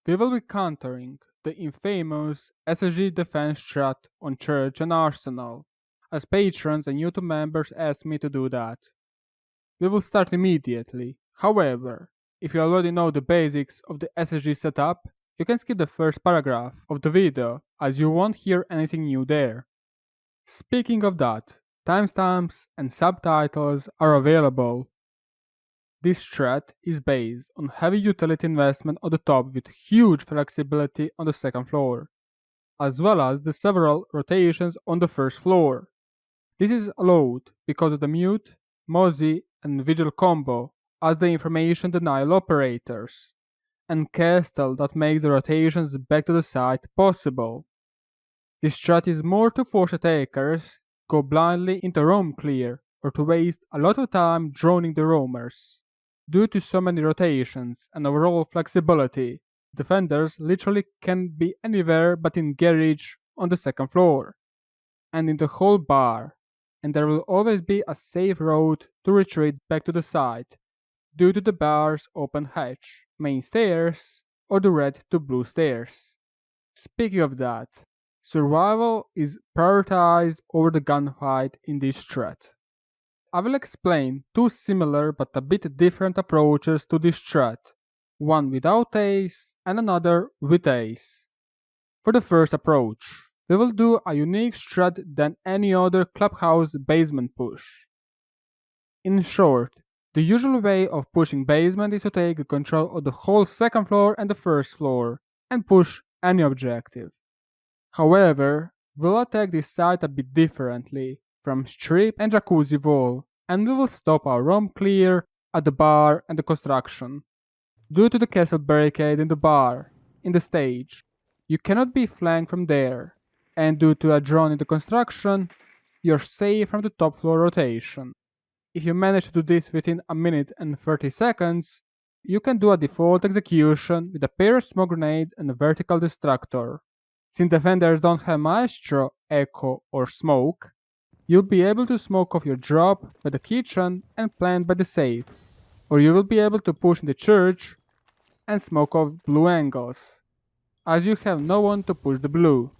we will be countering the infamous SSG defense strat on Church and Arsenal, as patrons and YouTube members asked me to do that. We will start immediately. However, if you already know the basics of the SSG setup, you can skip the first paragraph of the video as you won't hear anything new there. Speaking of that, timestamps and subtitles are available. This strat is based on heavy utility investment on the top with huge flexibility on the second floor, as well as the several rotations on the first floor. This is allowed because of the mute, Mozzie and Vigil combo as the information denial operators, and Castle that makes the rotations back to the site possible. This strat is more to force attackers go blindly into roam clear or to waste a lot of time droning the roamers. Due to so many rotations and overall flexibility, defenders literally can be anywhere but in garage on the second floor, and in the whole bar, and there will always be a safe road to retreat back to the site due to the bar's open hatch, main stairs, or the red to blue stairs. Speaking of that, survival is prioritized over the gunfight in this strat. I will explain two similar but a bit different approaches to this strat, one without ace and another with ace. For the first approach, we will do a unique strat than any other clubhouse basement push. In short, the usual way of pushing basement is to take control of the whole second floor and the first floor, and push any objective. However, we'll attack this site a bit differently, from strip and jacuzzi wall, and we will stop our roam clear at the bar and the construction. Due to the castle barricade in the bar, in the stage, you cannot be flanked from there, and due to a drone in the construction, you're safe from the top floor rotation. If you manage to do this within a minute and 30 seconds, you can do a default execution with a pair of smoke grenades and a vertical destructor. Since defenders don't have Maestro, Echo, or Smoke, you'll be able to smoke off your drop by the kitchen and plant by the safe, or you will be able to push in the church and smoke off blue angles, as you have no one to push the blue.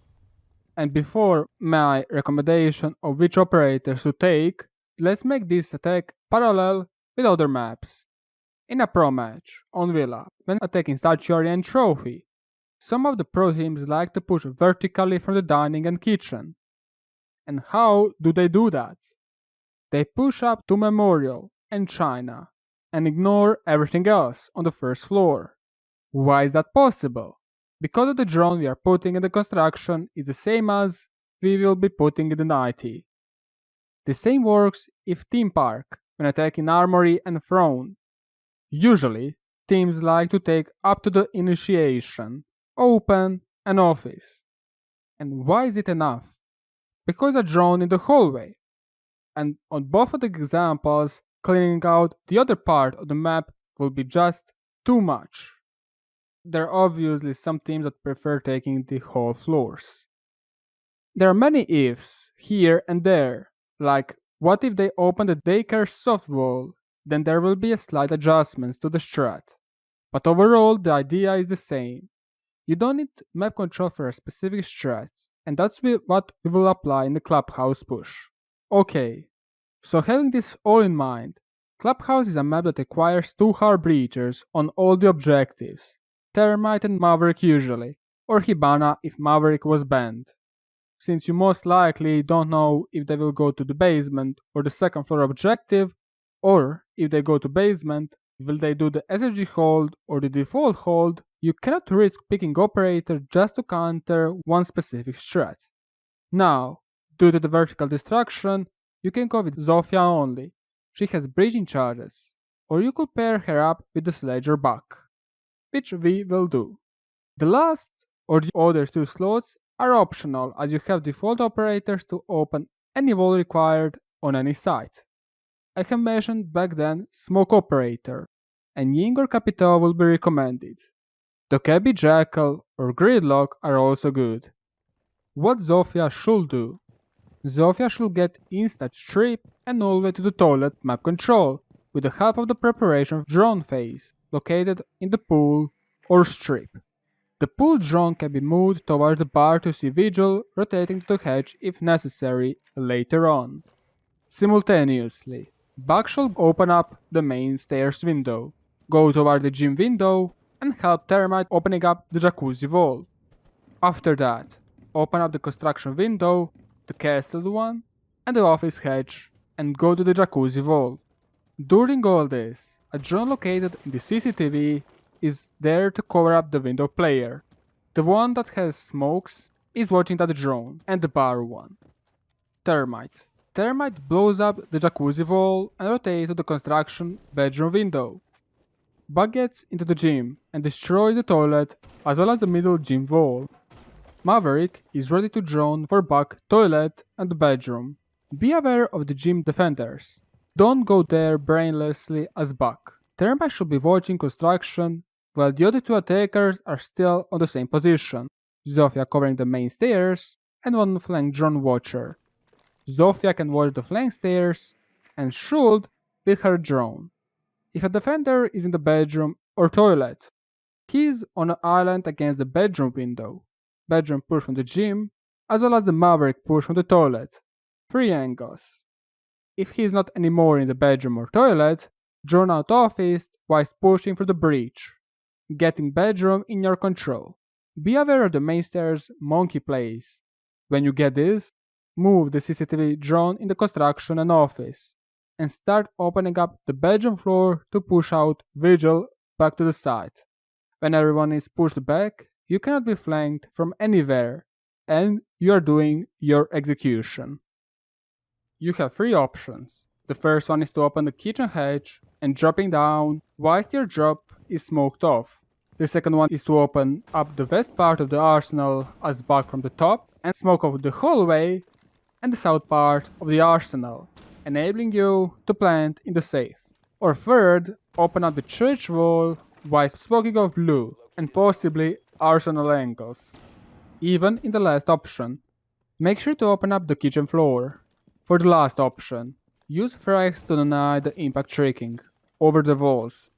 And before my recommendation of which operators to take, let's make this attack parallel with other maps. In a pro match on Villa, when attacking Statuary and Trophy, some of the pro teams like to push vertically from the dining and kitchen. And how do they do that? They push up to Memorial and China and ignore everything else on the first floor. Why is that possible? Because of the drone we are putting in the construction is the same as we will be putting in the 90. The same works if Team Park when attacking Armory and Throne. Usually, teams like to take up to the initiation, open, and office. And why is it enough? Because a drone in the hallway. And on both of the examples, cleaning out the other part of the map will be just too much. There are obviously some teams that prefer taking the whole floors. There are many ifs here and there, like what if they open the daycare soft wall, then there will be a slight adjustments to the strat. But overall the idea is the same. You don't need map control for a specific strat, and that's what we will apply in the Clubhouse push. Okay, so having this all in mind, Clubhouse is a map that requires 2 hard breachers on all the objectives, Termite and Maverick usually, or Hibana if Maverick was banned. Since you most likely don't know if they will go to the basement or the second floor objective, or if they go to basement, will they do the SSG hold or the default hold, you cannot risk picking operator just to counter one specific strat. Now, due to the vertical destruction, you can go with Zofia only. She has bridging charges, or you could pair her up with the Sledge or Buck, which we will do. The last or the other 2 slots are optional as you have default operators to open any wall required on any site. I have mentioned back then Smoke Operator, and Ying or Capito will be recommended. The Cabby Jackal or Gridlock are also good. What Zofia should do? Zofia should get instant strip and all the way to the toilet map control with the help of the preparation of drone phase located in the pool or strip. The pull drone can be moved towards the bar to see Vigil rotating to the hedge if necessary later on. Simultaneously, Buck should open up the main stairs window, go toward the gym window, and help Termite opening up the jacuzzi wall. After that, open up the construction window, the castle one, and the office hedge, and go to the jacuzzi wall. During all this, a drone located in the CCTV is there to cover up the window player. The one that has smokes is watching that drone, and the bar one. Termite. Termite blows up the jacuzzi wall and rotates to the construction bedroom window. Bug gets into the gym and destroys the toilet as well as the middle gym wall. Maverick is ready to drone for Bug, toilet, and the bedroom. Be aware of the gym defenders. Don't go there brainlessly as Bug. Termite should be watching construction while the other two attackers are still on the same position. Zofia covering the main stairs and one flank drone watcher. Zofia can watch the flank stairs and should with her drone. If a defender is in the bedroom or toilet, he is on an island against the bedroom window. Bedroom push from the gym, as well as the Maverick push from the toilet. 3 angles. If he is not anymore in the bedroom or toilet, drone out office whilst pushing through the breach, getting bedroom in your control. Be aware of the main stairs monkey place. When you get this, move the CCTV drone in the construction and office, and start opening up the bedroom floor to push out Vigil back to the side. When everyone is pushed back, you cannot be flanked from anywhere, and you are doing your execution. You have 3 options. The first one is to open the kitchen hatch and dropping down whilst your drop is smoked off. The second one is to open up the west part of the arsenal as Bug from the top and smoke off the hallway and the south part of the arsenal, enabling you to plant in the safe. Or third, open up the church wall whilst smoking off blue and possibly arsenal angles. Even in the last option, make sure to open up the kitchen floor. For the last option, use frags to deny the impact tricking over the walls.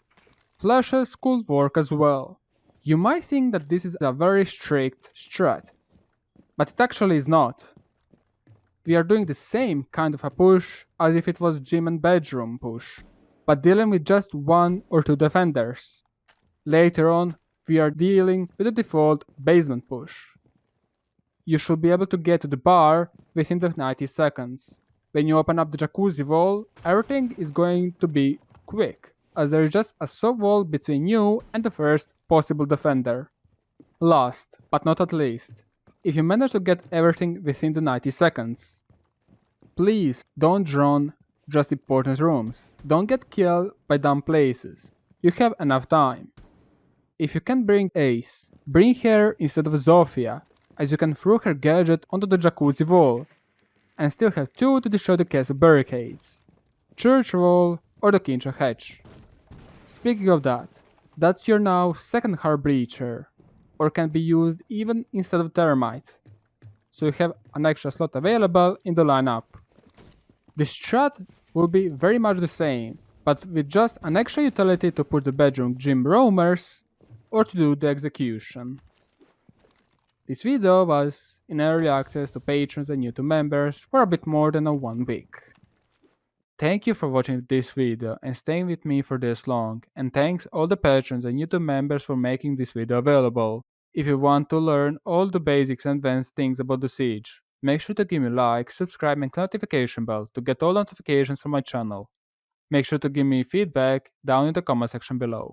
Flashes could work as well. You might think that this is a very strict strat, but it actually is not. We are doing the same kind of a push as if it was gym and bedroom push, but dealing with just 1 or 2 defenders. Later on, we are dealing with the default basement push. You should be able to get to the bar within the 90 seconds. When you open up the jacuzzi wall, everything is going to be quick, as there is just a soft wall between you and the first possible defender. Last, but not at least, if you manage to get everything within the 90 seconds, please don't drone just important rooms. Don't get killed by dumb places. You have enough time. If you can bring Ace, bring her instead of Zofia, as you can throw her gadget onto the jacuzzi wall, and still have 2 to destroy the castle barricades, church wall or the kitchen hatch. Speaking of that, that's your now second hard breacher, or can be used even instead of Termite, so you have an extra slot available in the lineup. The strat will be very much the same, but with just an extra utility to put the bedroom gym roamers, or to do the execution. This video was in early access to patrons and YouTube members for a bit more than 1 week. Thank you for watching this video and staying with me for this long, and thanks all the patrons and YouTube members for making this video available. If you want to learn all the basics and advanced things about the siege, make sure to give me a like, subscribe and click the notification bell to get all notifications from my channel. Make sure to give me feedback down in the comment section below.